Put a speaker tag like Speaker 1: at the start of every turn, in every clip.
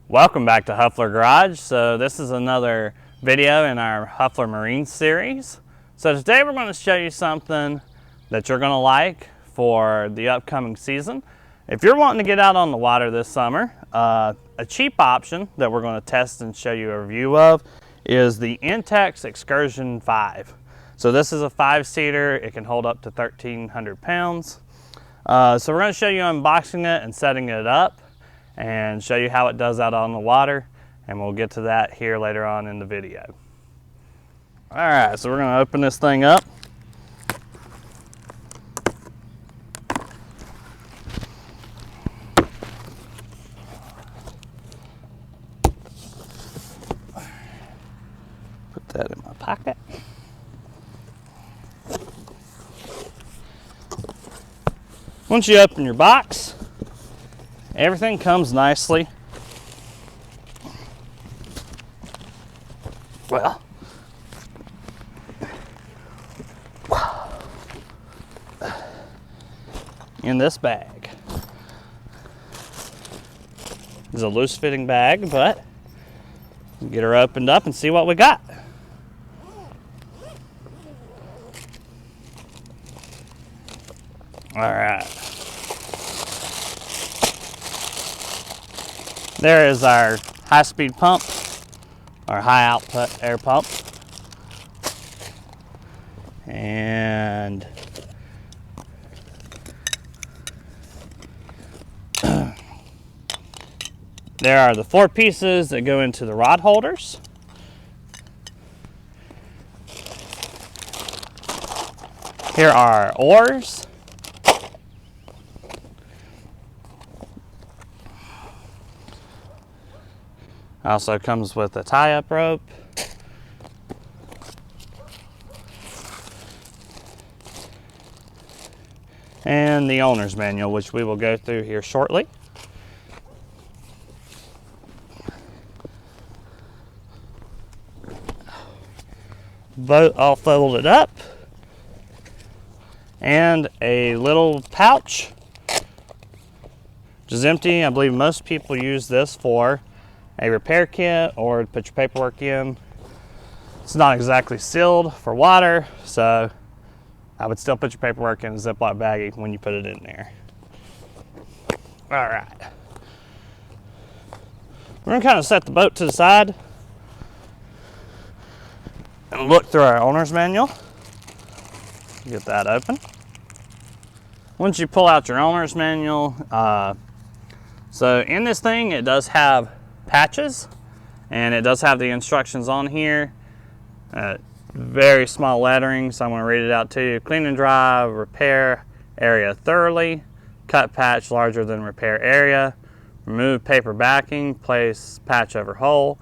Speaker 1: Welcome back to Huffler Garage. So this is another video in our Huffler Marine series. So today we're going to show you something that you're going to like for the upcoming season. If you're wanting to get out on the water this summer, a cheap option that we're going to test and show you a review of is the INTEX Excursion 5. So this is a 5-seater. It can hold up to 1,300 pounds. So we're going to show you unboxing it and setting it up, and show you how it does out on the water, and we'll get to that here later on in the video. All right, so we're going to open this thing up. Put that in my pocket. Once you open your box, everything comes nicely. Well, in this bag. It's a loose fitting bag, but get her opened up and see what we got. All right. There is our high-speed pump, our high-output air pump. And there are the 4 pieces that go into the rod holders. Here are oars. Also comes with a tie-up rope. And the owner's manual, which we will go through here shortly. Boat all folded up. And a little pouch, which is empty. I believe most people use this for a repair kit or to put your paperwork in. It's not exactly sealed for water, so I would still put your paperwork in a Ziploc baggie when you put it in there. All right. We're gonna kind of set the boat to the side and look through our owner's manual. Get that open. Once you pull out your owner's manual, so in this thing, it does have patches, and it does have the instructions on here. Very small lettering, so I'm going to read it out to you. Clean and dry, repair area thoroughly, cut patch larger than repair area, remove paper backing, place patch over hole,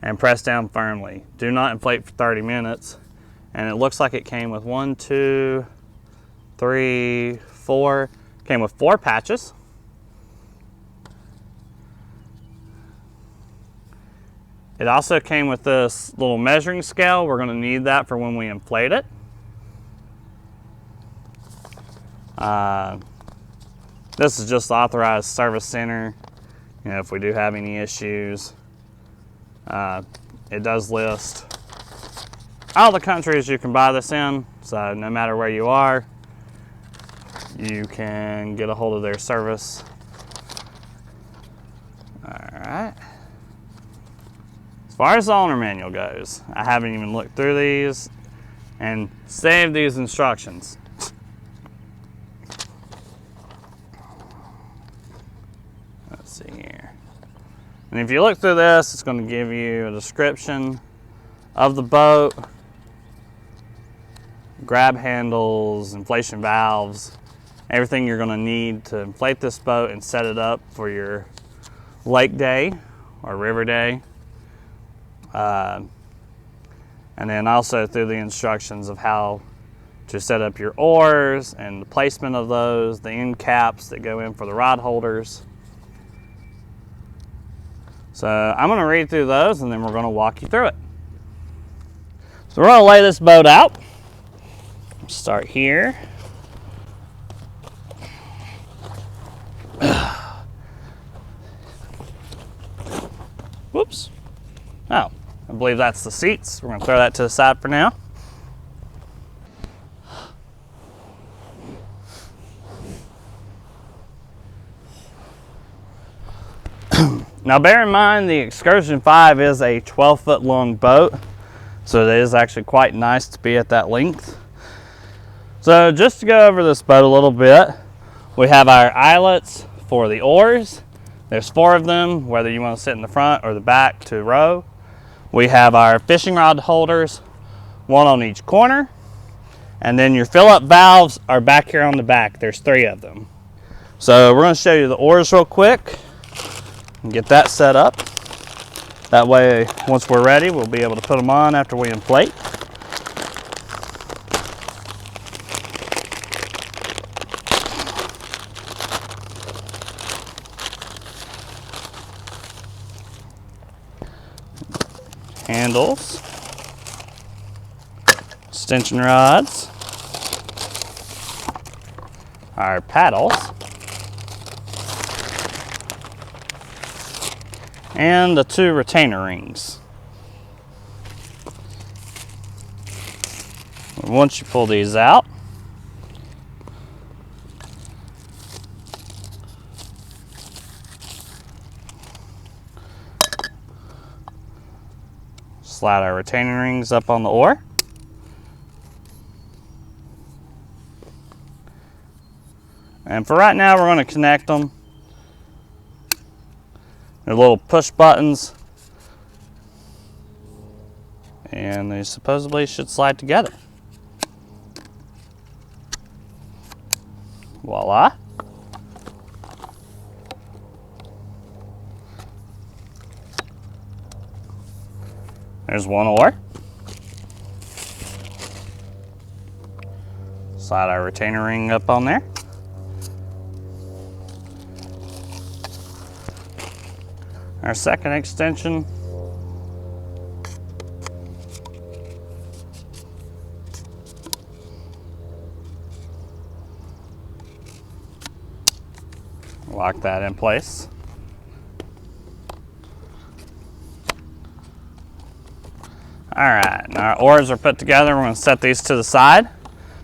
Speaker 1: and press down firmly. Do not inflate for 30 minutes. And it looks like it came with 1, 2, 3, 4. Came with 4 patches. It also came with this little measuring scale. We're going to need that for when we inflate it. This is just the authorized service center. You know, if we do have any issues, it does list all the countries you can buy this in. So no matter where you are, you can get a hold of their service. All right. As far as the owner manual goes, I haven't even looked through these and saved these instructions. Let's see here. And if you look through this, it's going to give you a description of the boat, grab handles, inflation valves, everything you're going to need to inflate this boat and set it up for your lake day or river day. And then also through the instructions of how to set up your oars and the placement of those, the end caps that go in for the rod holders. So I'm going to read through those, and then we're going to walk you through it. So we're going to lay this boat out. Start here. Whoops. Oh, I believe that's the seats. We're going to throw that to the side for now. Now bear in mind the Excursion 5 is a 12-foot long boat, so it is actually quite nice to be at that length. So just to go over this boat a little bit, we have our eyelets for the oars. There's 4 of them, whether you want to sit in the front or the back to row. We have our fishing rod holders, 1 on each corner. And then your fill-up valves are back here on the back. There's 3 of them. So we're going to show you the oars real quick and get that set up. That way, once we're ready, we'll be able to put them on after we inflate. Handles, extension rods, our paddles, and the 2 retainer rings. Once you pull these out, slide our retaining rings up on the oar. And for right now, we're going to connect them. They're little push buttons, and they supposedly should slide together. Voila. There's 1 oar. Slide our retainer ring up on there. Our second extension. Lock that in place. All right, now our oars are put together. We're going to set these to the side,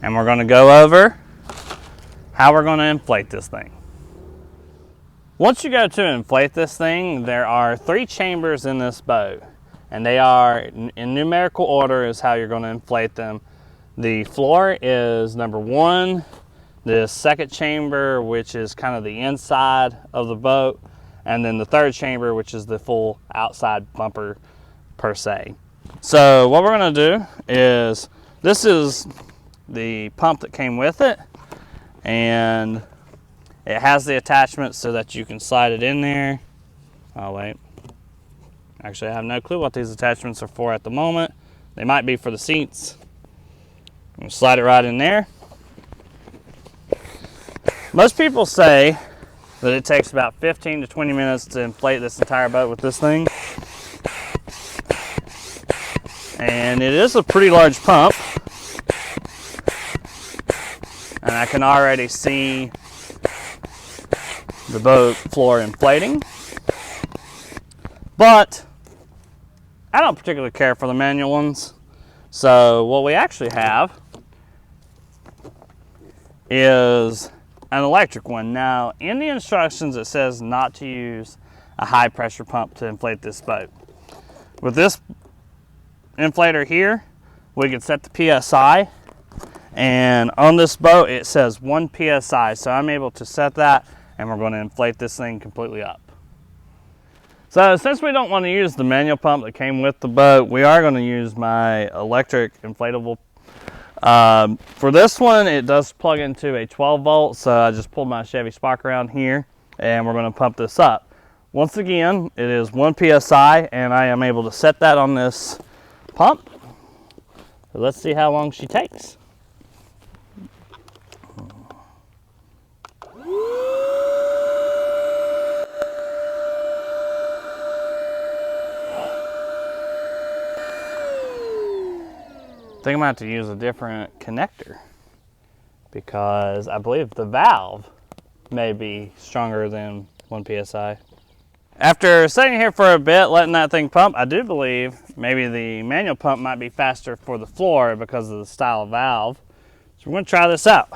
Speaker 1: and we're going to go over how we're going to inflate this thing. Once you go to inflate this thing, there are 3 chambers in this boat, and they are in numerical order is how you're going to inflate them. The floor is number 1, the second chamber, which is kind of the inside of the boat, and then the 3rd chamber, which is the full outside bumper per se. So what we're going to do is, this is the pump that came with it, and it has the attachment so that you can slide it in there. Oh wait, actually I have no clue what these attachments are for at the moment. They might be for the seats. I'm going to slide it right in there. Most people say that it takes about 15 to 20 minutes to inflate this entire boat with this thing. And it is a pretty large pump. And I can already see the boat floor inflating. But I don't particularly care for the manual ones. So what we actually have is an electric one. Now, in the instructions, it says not to use a high pressure pump to inflate this boat. With this inflator here, we can set the PSI, and on this boat it says 1 PSI, so I'm able to set that, and we're going to inflate this thing completely up. So since we don't want to use the manual pump that came with the boat, we are going to use my electric inflatable. For this one, it does plug into a 12 volt, so I just pulled my Chevy Spark around here, and we're going to pump this up. Once again, it is 1 PSI, and I am able to set that on this pump. So let's see how long she takes. I think I'm going to have to use a different connector because I believe the valve may be stronger than 1 PSI. After sitting here for a bit, letting that thing pump, I do believe maybe the manual pump might be faster for the floor because of the style of valve. So we're going to try this out.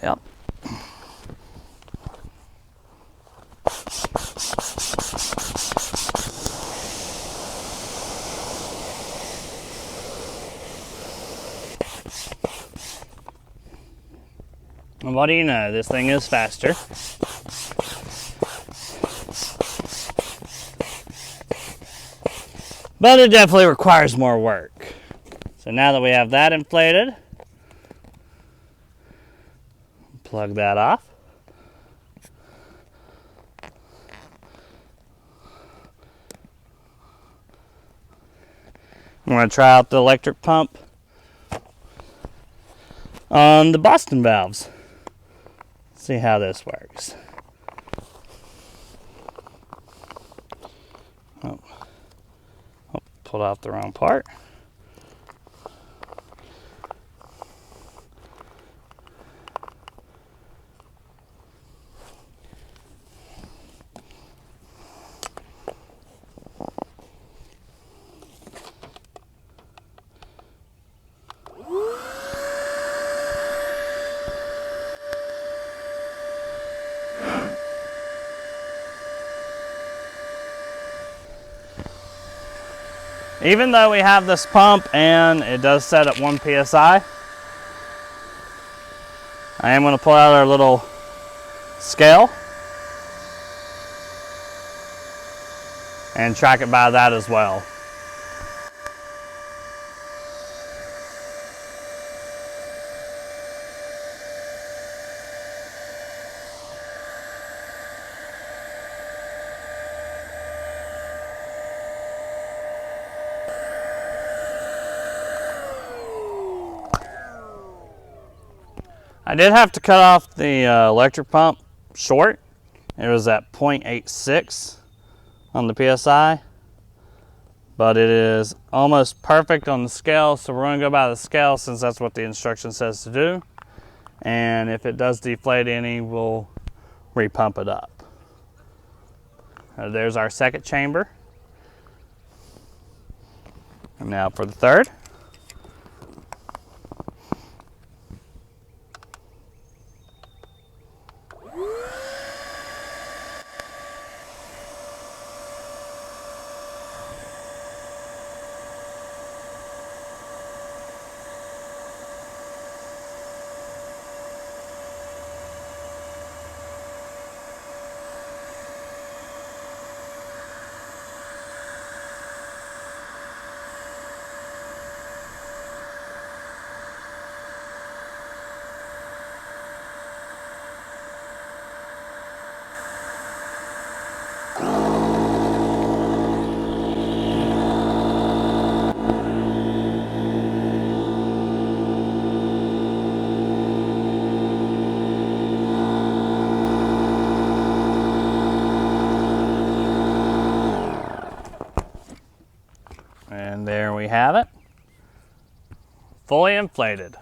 Speaker 1: Yep. And what do you know, this thing is faster. But it definitely requires more work. So now that we have that inflated, plug that off. I'm going to try out the electric pump on the Boston valves. See how this works. Oh, pulled off the wrong part. Even though we have this pump and it does set at 1 psi, I am going to pull out our little scale and track it by that as well. I did have to cut off the electric pump short. It was at 0.86 on the PSI, but it is almost perfect on the scale, so we're going to go by the scale since that's what the instruction says to do. And if it does deflate any, we'll repump it up. There's our second chamber. And now for the third. And there we have it, fully inflated.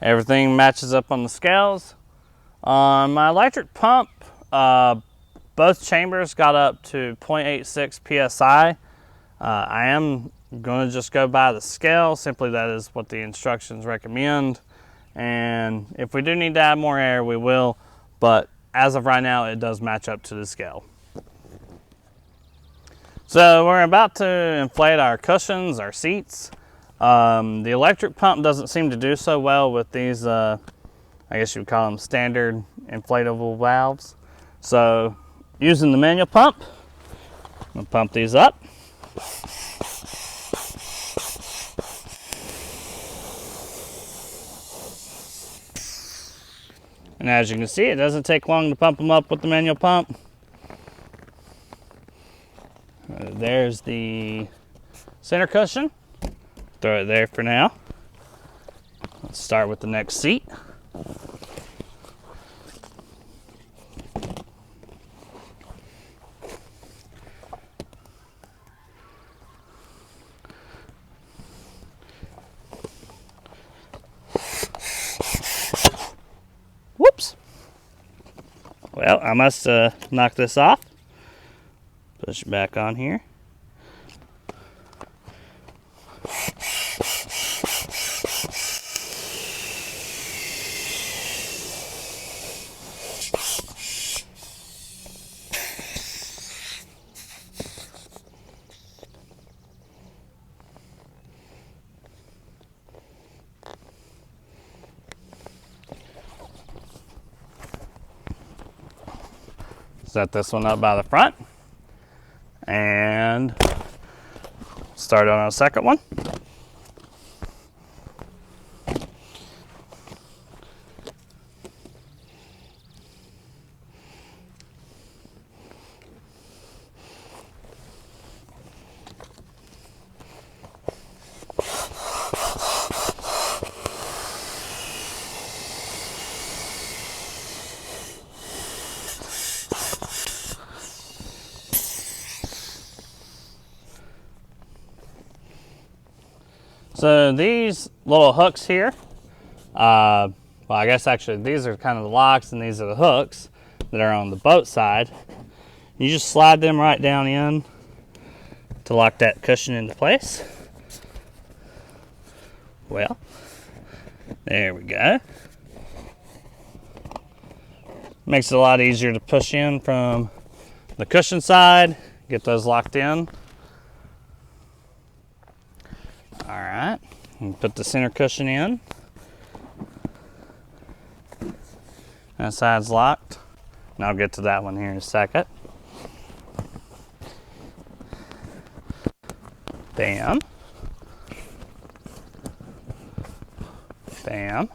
Speaker 1: Everything matches up on the scales. On my electric pump, both chambers got up to 0.86 psi. I am going to just go by the scale, simply that is what the instructions recommend. And if we do need to add more air, we will, but as of right now, it does match up to the scale. So we're about to inflate our cushions, our seats. The electric pump doesn't seem to do so well with these, I guess you would call them standard inflatable valves. So using the manual pump, I'm going to pump these up. And as you can see, it doesn't take long to pump them up with the manual pump. There's the center cushion. Throw it there for now. Let's start with the next seat. Whoops. Well, I must knock this off. Push it back on here. Set this one up by the front and start on our second one. So these little hooks here, well, I guess actually these are kind of the locks and these are the hooks that are on the boat side. You just slide them right down in to lock that cushion into place. Well, there we go. Makes it a lot easier to push in from the cushion side, get those locked in. All right, and put the center cushion in. That side's locked. And I'll get to that one here in a second. Bam. Bam.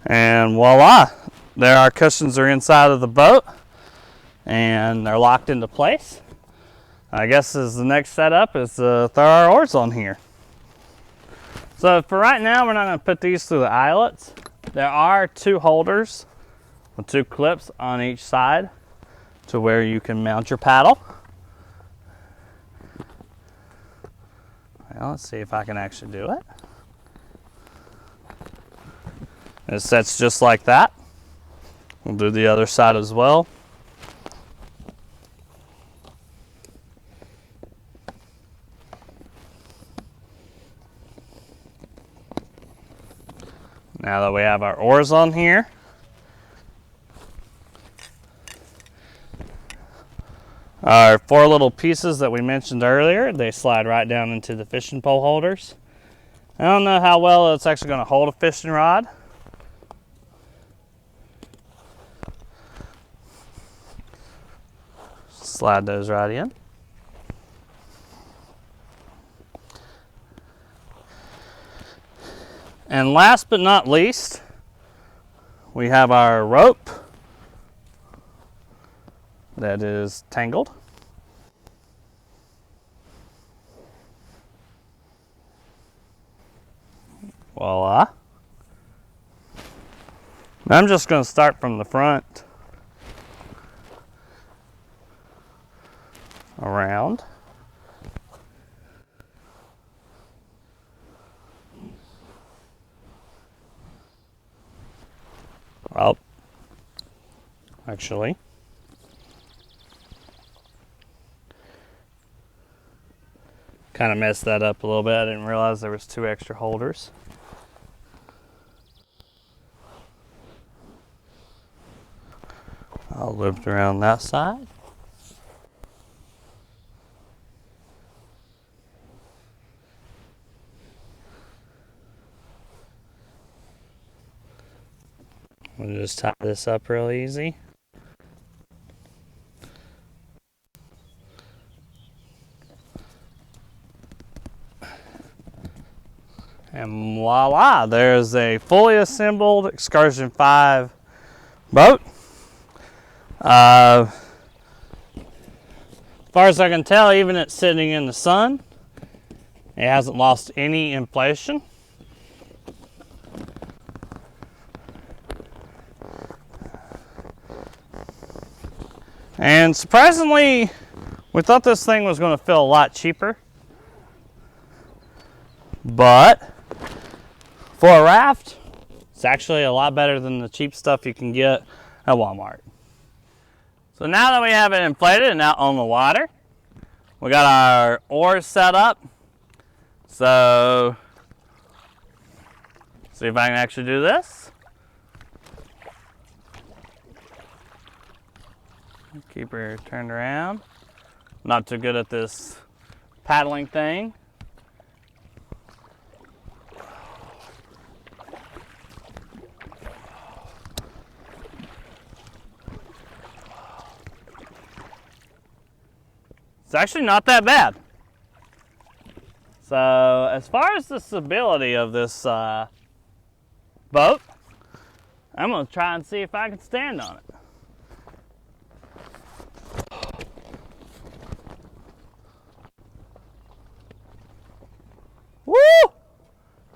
Speaker 1: And voila, there our cushions are inside of the boat. And they're locked into place. I guess as the next setup is to throw our oars on here. So for right now, we're not going to put these through the eyelets. There are 2 holders with 2 clips on each side to where you can mount your paddle. Well, let's see if I can actually do it. It sets just like that. We'll do the other side as well. Now that we have our oars on here, our 4 little pieces that we mentioned earlier, they slide right down into the fishing pole holders. I don't know how well it's actually going to hold a fishing rod. Slide those right in. And last but not least, we have our rope that is tangled. Voila. I'm just going to start from the front around. Well, actually, kind of messed that up a little bit. I didn't realize there was 2 extra holders. I'll loop around that side. We'll just tie this up real easy. And voila, there's a fully assembled Excursion 5 boat. As far as I can tell, even it's sitting in the sun, it hasn't lost any inflation. And surprisingly, we thought this thing was going to feel a lot cheaper. But For a raft, it's actually a lot better than the cheap stuff you can get at Walmart. So now that we have it inflated and out on the water, we got our oars set up. So, see if I can actually do this. Keep her turned around. Not too good at this paddling thing. It's actually not that bad. So as far as the stability of this boat, I'm going to try and see if I can stand on it. Woo!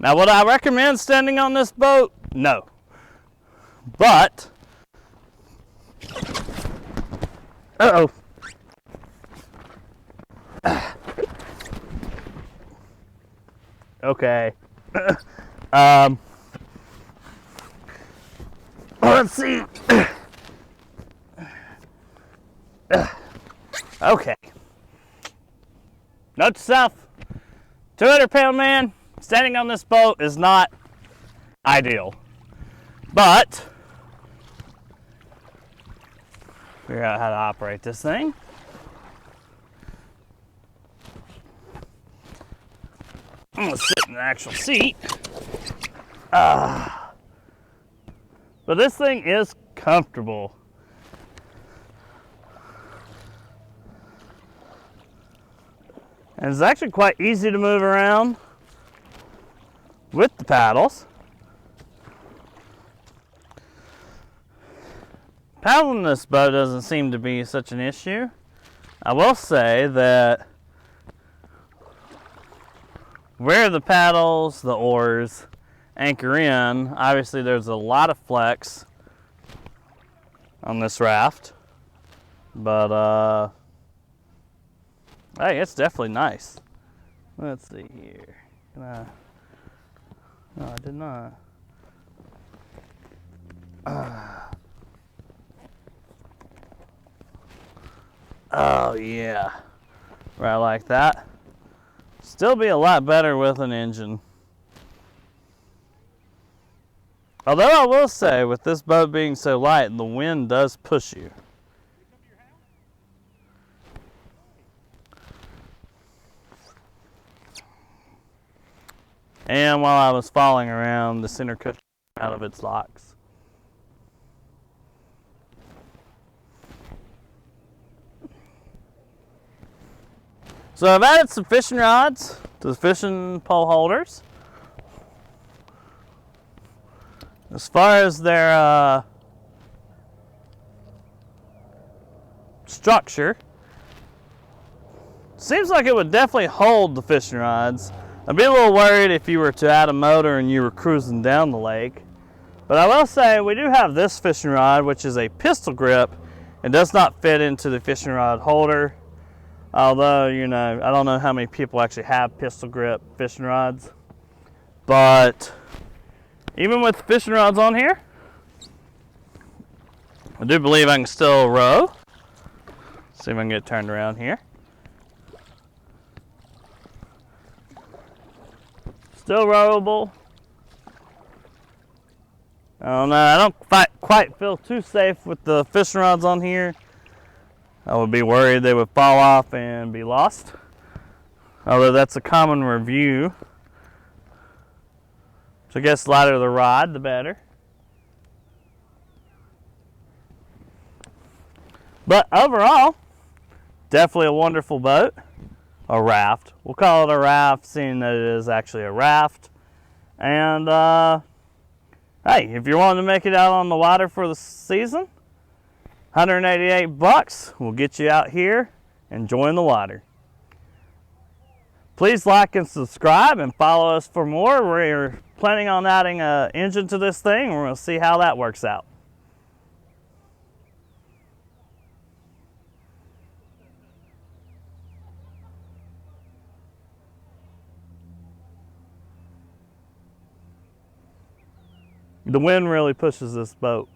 Speaker 1: Now would I recommend standing on this boat? No. But, uh-oh. Okay. Let's see. Okay. Note to self, 200-pound man standing on this boat is not ideal. But, figure out how to operate this thing. I'm gonna sit in the actual seat. But this thing is comfortable. And it's actually quite easy to move around with the paddles. Paddling this boat doesn't seem to be such an issue. I will say that where the paddles, the oars, anchor in, obviously there's a lot of flex on this raft. But, hey, it's definitely nice. Let's see here. No, I did not. Oh, yeah. Right like that. Still be a lot better with an engine. Although I will say, with this boat being so light, the wind does push you. And while I was falling around, the center cushion out of its locks. So I've added some fishing rods to the fishing pole holders. As far as their structure, seems like it would definitely hold the fishing rods. I'd be a little worried if you were to add a motor and you were cruising down the lake. But I will say we do have this fishing rod, which is a pistol grip. It does not fit into the fishing rod holder. Although, you know, I don't know how many people actually have pistol grip fishing rods. But even with fishing rods on here, I do believe I can still row. See if I can get turned around here. Still rowable. I don't know, I don't quite feel too safe with the fishing rods on here. I would be worried they would fall off and be lost. Although that's a common review. So I guess the lighter the rod, the better. But overall, definitely a wonderful boat. A raft. We'll call it a raft, seeing that it is actually a raft. And hey, if you're wanting to make it out on the water for the season, $188 will get you out here enjoying the water. Please like and subscribe and follow us for more. We're planning on adding an engine to this thing. We're going to see how that works out. The wind really pushes this boat